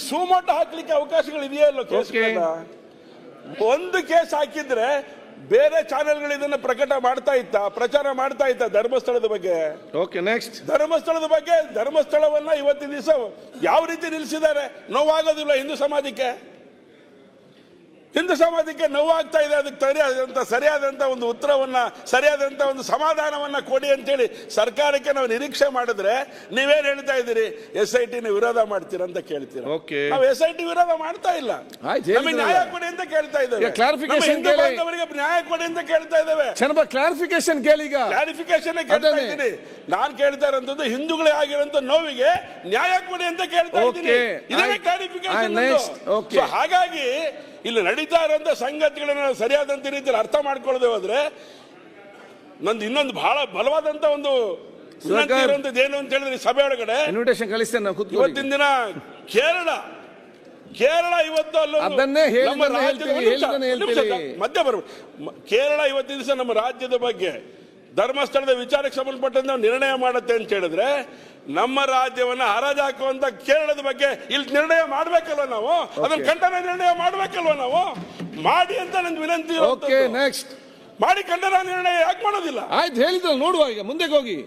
Suo motu ಹಾಕ್ಲಿಕ್ಕೆ ಅವಕಾಶಗಳು ಇದೆಯಾ ಇಲ್ಲ ಕೇಸ್ ಒಂದು ಕೇಸ್ ಹಾಕಿದ್ರೆ ಬೇರೆ ಚಾನೆಲ್ಗಳು ಇದನ್ನ ಪ್ರಚಾರ ಮಾಡ್ತಾ ಇತ್ತ ಧರ್ಮಸ್ಥಳದ ಬಗ್ಗೆ. Okay, next. ಧರ್ಮಸ್ಥಳದ ಬಗ್ಗೆ, ಧರ್ಮಸ್ಥಳವನ್ನ ಇವತ್ತಿನ ದಿವಸ ಯಾವ ರೀತಿ ನಿಲ್ಲಿಸಿದ್ದಾರೆ, ನೋವಾಗೋದಿಲ್ಲ ಹಿಂದೂ ಸಮಾಜಕ್ಕೆ ನೋವಾಗ್ತಾ ಇದೆ. ಅದಕ್ಕೆ ಸರಿಯಾದಂತ ಒಂದು ಉತ್ತರವನ್ನ, ಸರಿಯಾದಂತ ಒಂದು ಸಮಾಧಾನವನ್ನ ಕೊಡಿ ಅಂತೇಳಿ ಸರ್ಕಾರಕ್ಕೆ ನಾವು ನಿರೀಕ್ಷೆ ಮಾಡಿದ್ರೆ ನೀವೇನ್ ಹೇಳ್ತಾ ಇದ್ದೀರಿ, SIT ವಿರೋಧ ಮಾಡ್ತೀರಾ ಅಂತ ಕೇಳ್ತೀರಾ. ನಾವು SIT ವಿರೋಧ ಮಾಡ್ತಾ ಇಲ್ಲ, ನಮಗೆ ನ್ಯಾಯ ಕೊಡಿ ಅಂತ ಕೇಳ್ತಾ ಇದ್ದೇವೆ. ಹಿಂದೂ ಬಾಂಧವರಿಗೆ ನ್ಯಾಯ ಕೊಡಿ ಅಂತ ಕೇಳ್ತಾ ಇದ್ದೇವೆ. ಕ್ಲಾರಿಫಿಕೇಶನ್ ಕೇಳಿ. ಕ್ಲಾರಿಫಿಕೇಶನ್ ಕೇಳ್ತಾ ಇದ್ದೀನಿ. ನಾನು ಕೇಳ್ತಾ ಇರೋದು ಹಿಂದೂಗಳೇ ಆಗಿರೋಂತ ನೋವಿಗೆ ನ್ಯಾಯ ಕೊಡಿ ಅಂತ ಕೇಳ್ತಾ ಇದ್ದೀನಿ. ಇದನ್ನೇ ಕ್ಲಾರಿಫಿಕೇಶನ್. ಹಾಗಾಗಿ ಇಲ್ಲಿ ನಡೀತಾ ಇರುವಂತ ಸಂಗತಿಗಳನ್ನ ಸರಿಯಾದಂತ ರೀತಿಯಲ್ಲಿ ಅರ್ಥ ಮಾಡ್ಕೊಳ್ಳದೆ ಹೋದ್ರೆ ನಂದು ಇನ್ನೊಂದು ಬಹಳ ಬಲವಾದಂತ ಒಂದು ಏನು ಅಂತ ಹೇಳಿದ್ರೆ ಸಭೆ ಒಳಗಡೆ ಇನ್ವಿಟೇಷನ್ ಕಳಿಸ್ತೇನೆ. ಇವತ್ತಿನ ದಿನ ಕೇರಳ ಇವತ್ತು ಮಧ್ಯ ಕೇರಳ ಇವತ್ತಿನ ದಿವಸ ನಮ್ಮ ರಾಜ್ಯದ ಬಗ್ಗೆ ಧರ್ಮಸ್ಥಳದ ವಿಚಾರಕ್ಕೆ ಸಂಬಂಧಪಟ್ಟಂತೆ ನಿರ್ಣಯ ಮಾಡುತ್ತೆ ಅಂತ ಹೇಳಿದ್ರೆ ನಮ್ಮ ರಾಜ್ಯವನ್ನ ಹರಾಜು ಹಾಕುವಂತ ಕೇರಳದ ಬಗ್ಗೆ ಇಲ್ಲಿ ನಿರ್ಣಯ ಮಾಡ್ಬೇಕಲ್ವ ನಾವು, ಅದನ್ನ ಖಂಡನ ನಿರ್ಣಯ ಮಾಡ್ಬೇಕಲ್ವ ನಾವು, ಮಾಡಿ ಅಂತ ನನ್ನ ವಿನಂತಿ. ನೆಕ್ಸ್ಟ್ ಮಾಡಿ ಖಂಡನ ನಿರ್ಣಯ ಯಾಕೆ ಮಾಡೋದಿಲ್ಲ? ಆಯ್ತು, ಹೇಳಿದ್ರಲ್ಲ, ನೋಡುವ ಈಗ ಮುಂದಕ್ಕೆ ಹೋಗಿ.